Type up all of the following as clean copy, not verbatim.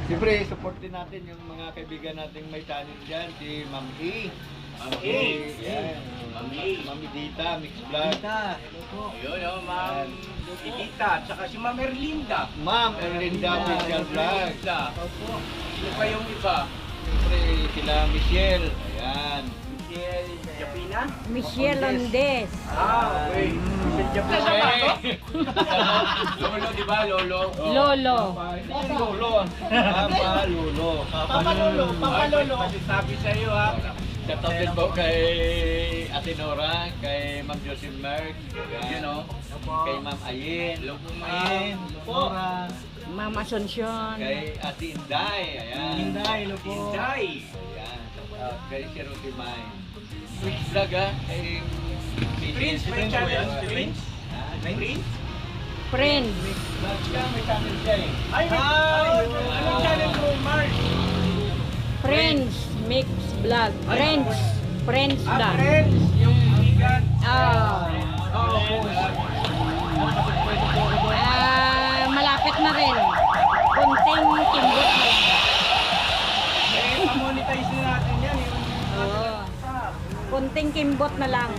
Siyempre, support din natin yung mga kaibigan nating may channel dyan, si Ma'am E. Ma'am E. Yan. Ma'am Dita, Mix Vlog. Dita, hello po. Yun, Ma'am Dita, at saka si Ma'am Erlinda. Ma'am Erlinda Official Vlog. Opo. Sino pa yung iba? Siyempre, sila Michelle. Ayan. Michelle Japina? Michelle Ondes. Okay. Michelle Japina ba ito? Lolo, di ba? Lolo? Lolo. Lolo. Papa Lolo. Papa Lolo. Papa Lolo. Sabi sa iyo ha. Shout out din po kay Ate Nora, kay Ma'am Jocelyn Merck, you know, kay Ma'am Ayin, hello po Ma'am, Nora. Ma'am Asuncion. kay Ate Inday, ayan. Inday, hello po. Inday. Ayan, kay si Rudy May. Quick vlog kay Prince, may channel. Prince? Prince? Friend. Vlog siya, may channel siya eh. Ay, anong channel mo, Mark? Friends. Mix Vlog. Friends. Friends Vlog. Friends, yung kaibigan. Malapit na rin. Kunting kimbot na lang. Pa-monetize na natin yan. Oo. Kunting kimbot na lang.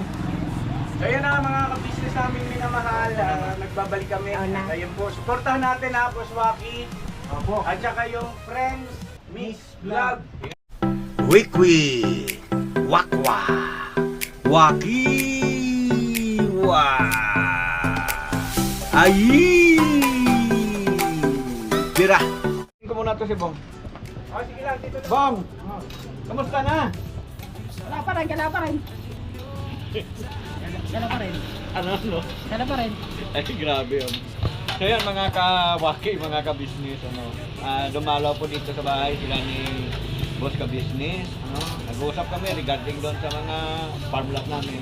So yan na mga ka-business namin minamahal. Nagbabalik kami. Na. Ayun po, supportahan natin ha, Boss Waki. Opo. At saka yung Friends Mix Vlog. Wikwi, wakwa, wakiwa, ayi, tira. Tingnan ko muna to si Bong. Oh, sige lang, dito na. Bong! Kamusta na? Wala pa rin. Ano? Wala pa rin. Ay, grabe yun. So yan mga ka-waki, mga ka-business, dumalaw po dito sa bahay sila ni Boss ka-business, nag-uusap kami regarding doon sa mga farm lot namin.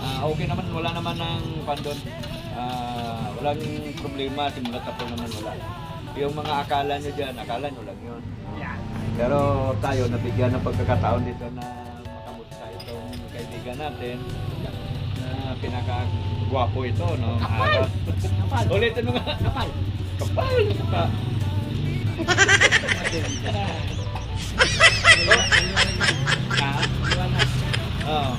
Okay naman, wala naman ng pan doon. Walang problema, simulat na po naman wala. Yung mga akala nyo dyan, akala nyo lang yun. Pero tayo, nabigyan ng pagkakataon dito na makamusta itong kaibigan natin na pinaka-gwapo ito, no? Kapal! Ulitin mo nga. Kapal! Kapal! Oo.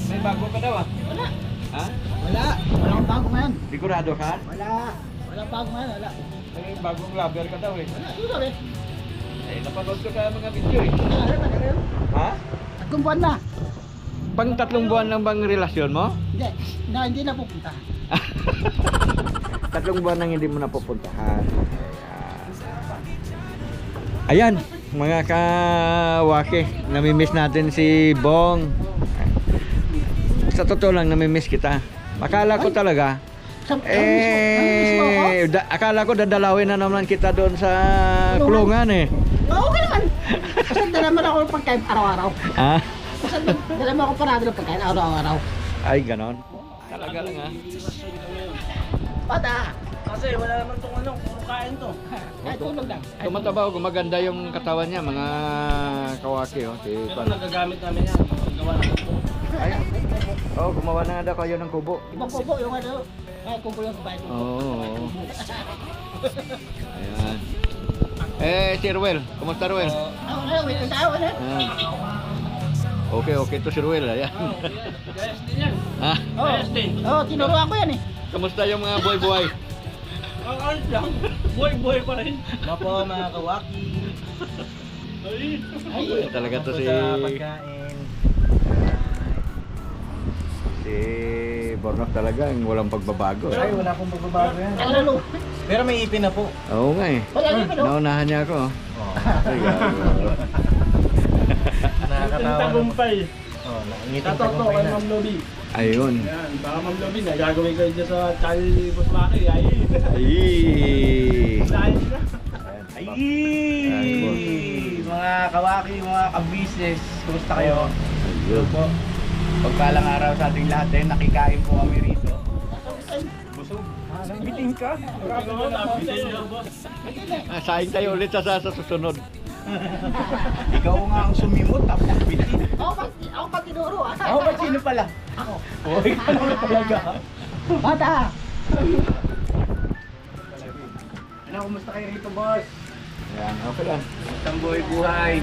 May bago ka daw Wala. Ha? Wala. Wala akong bago ngayon. Sigurado ka? Wala. Wala bago ngayon. Wala. May bagong lover ka daw eh. Wala. Susunod eh. Napanood ko sa mga video eh. Tagal. Ha? 3 buwan na. Pang 3 buwan lang bang relasyon mo? Hindi na pupunta. 3 buwan nang hindi mo napupuntahan. Ayan, mga kawaki, namimiss natin si Bong. Sa totoo lang, namimiss kita. Akala ko talaga, akala ko dadalawin na naman kita doon sa kulungan eh. Oo, okay naman. Kasi dala mo ako ng pagkain araw-araw. Ha? Kasi dala mo ako parado ng pagkain araw-araw. Ay, ganon. Talaga lang ha. Bata. Kasi wala naman itong puro kain to. Ay, tulog lang. Tumatabaw, gumaganda yung katawan niya, mga kawaki. Oh. Si Ito nagagamit namin yan. Gawa ng po. Ay, oh, gumawa na nga daw kayo ng kubo. Ibang kubo yung ano. Ay, kubo yung babae kubo. Oo. Ayan. Si Ruel. Kumusta Ruel? Wait, tayo na. Okay to si Ruel. Ayan. Guys, din yan. Ha? Guys, din. Oo, tinuruan ko yan eh. Kamusta yung mga boy-boy? Ang alit lang. Boy pa rin. Mapo mga kawaki. Ay, talaga to si... pagkain. Si Bornok talaga, yung walang pagbabago. Ay, wala pong pagbabago yan. Ano? Pero may ipin na po. Oo nga eh. Wala ipin no? Naunahan niya ako. Ay, gago. Nakakatawa. Tagumpay. Oh, nangiting Shoutout po tagumpay kay na. Ma'am Lobby. Ayun. Yan, baka Ma'am Lobby na gagawin kayo dyan sa channel ni Boss Maki. Ay! Ay. Dahil na. Ay! Ay, Mga kawaki, mga ka-business, kumusta kayo? Ayun. Po. Pagpalang araw sa ating lahat din, nakikain po kami rito. Busog. Biting ka? Gagawa namin sa inyo, boss. Saing tayo ulit sa susunod. Ikaw nga ang sumimot, tapos bitin. Ako pa tinuro ah. Ako ba sino pala? Ako. Oh, ikaw naman talaga. Bata! kumusta kayo rito, boss? Ayan, okay lang. Isang buhay-buhay.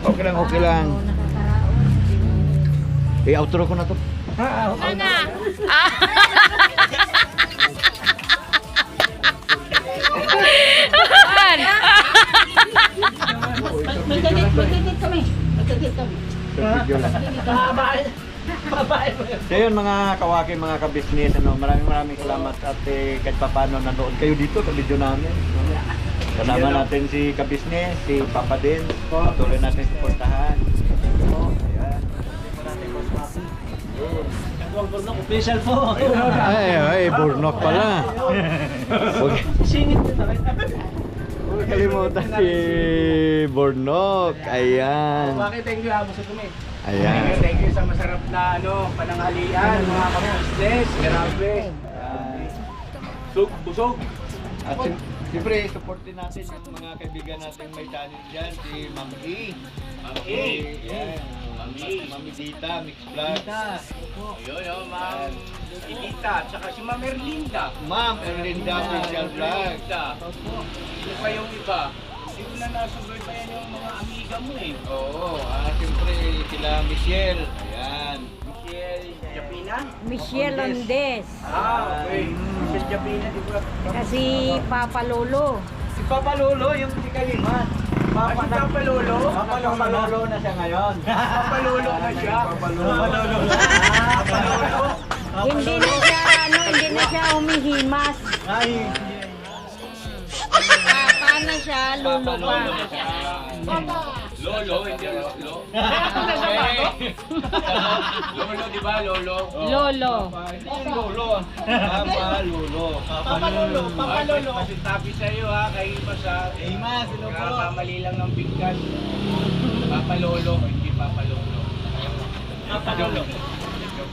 Okay lang, okay lang. I-outro ko na to. Ana. Magdadit kami. Magdadit kami. Video lang. So yun mga kawaki, mga kabisnes, maraming salamat at kahit pa paano nanood kayo dito sa video namin. Kasama natin si kabisnes, si Papa din. Patuloy natin suportahan. Ayan. Official po. Ay, Burnok pala. Singit din namin. Huwag kalimutan si Burnok. Ayan. Bakit thank you, Amos Kumi. Ayan. Thank you sa masarap na pananghalian, mga ka-business. Grabe. Busog. At siyempre, support din natin yung mga kaibigan natin may channel dyan, si Ma'am E. Ma'am E. Yan. Mami Dita, Mix Vlog. Yun, ma'am. Si Tita, tsaka si Ma'am Erlinda. Ma'am Erlinda, Official Vlog. Ano pa yung iba? Hindi ko na nasugoy pa yan yung mga amiga mo eh. Oo, siyempre sila Michelle. Ayan. Michelle Japina? Michelle Ondes. Okay. Michelle Japina, di ba? Kasi Papa Lolo. Si Papa Lolo, yung si Kalimat. Papa Lolo? Papa Lolo na siya ngayon. Papa Lolo na siya. Papa Lolo. Papa Lolo? Hindi na siya humihimas. Ay, Papa na siya, Lolo pa. Lolo, hindi Lolo. Lolo, di ba? Lolo. Lolo. Lolo. Papa Lolo. Papa Lolo. Papa Lolo. Masintabi sa'yo ha, kay Masa. Mas, sino po? Kamali lang ng bigkas. Papa Lolo, hindi Papa Lolo. Papa Lolo.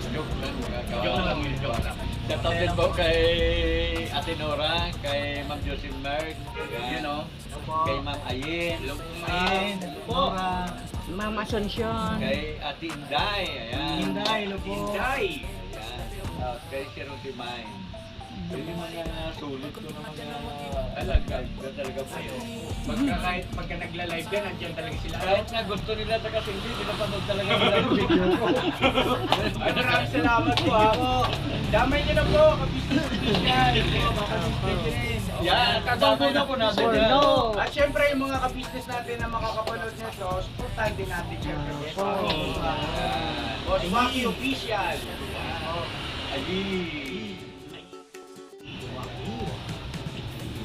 Joke lang yun, joke lang. Shoutout din po kay Ate Nora, kay Ma'am Jocelyn Yun o. kay Ma'am Ayin, Hello po, Ma'am Nora, Ma'am Asuncion. kay Ate Inday, ayan. Inday, hello po. Inday. Ayan. Kay si Rudy Mine. Pwede mga sulit ko na mga talaga po yun. Pagka nagla-live ka, nandiyan talaga sila. Kahit na gusto nila sa kasi hindi, pinapanood talaga nila yung video ko. Ay, maraming salamat po ha. Damay niyo na po, ka-business official. Yan, kasama na po natin yan. Borno. At syempre yung mga ka-business natin na makakapanood nyo so, supportan din natin syempre. Boss Maki Official. Ali.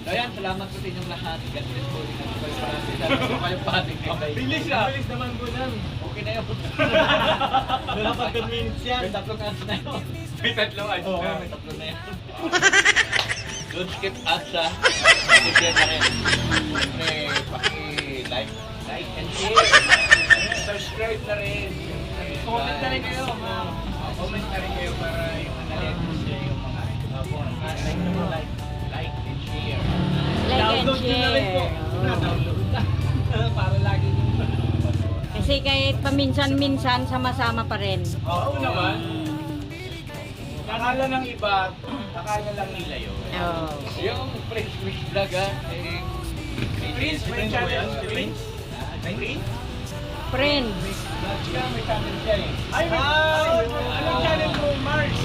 Ayan, salamat po sa inyong lahat. God bless po. Ingat kayo parati. Sana po kayo pating. Bilis ah! Bilis naman po yan. Okay na yun. Dapat convince yan. May tatlong ads na yun. May tatlong ads Oo, na. may tatlo na yun. Don't skip ads ha. Paki-share na rin. Siyempre, paki-like. Like and share. Subscribe na rin. Comment na rin kayo. Comment na rin kayo para yung analytics niya yung mga like and share. Like and Download nyo na rin po. share. Download na. Para lagi nyo. Kasi kahit paminsan-minsan, sama-sama pa rin. Oo naman. Akala ng iba, akala lang nila yun. Oh. Yung French Mix Vlog ha. Prince, may channel. Prince? Prince? Friends. May channel siya eh. Ay, anong channel mo, Mars?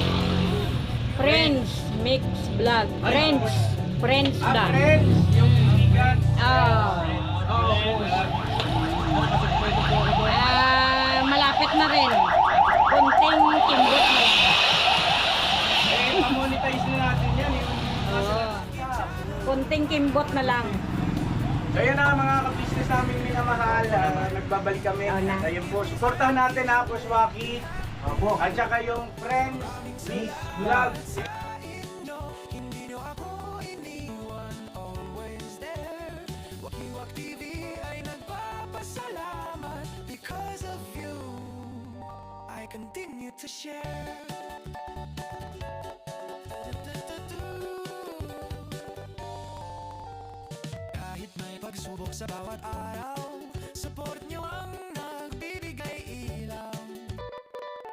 Friends. Mix vlog. Friends. Friends vlog. Friends, yung bigat. Oh. Malapit na rin. Konting kimbot na lang. Eh, pa-monetize na natin yan. Oo. Konting kimbot na lang. So yun na mga ka-business namin minamahal. Nagbabalik kami. Oo na. Ayun po, supportahan natin ha, Boss Waki. At saka yung Friends Mix Vlog. Because of you, I continue to share. Kahit may pagsubok sa bawat araw, support nyo ang nagbibigay ilaw.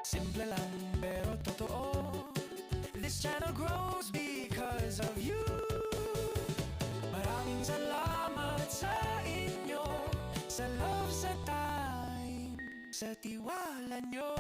Simple lang pero totoo, this channel grows because of you. Sa love, sa time, sa tiwala nyo.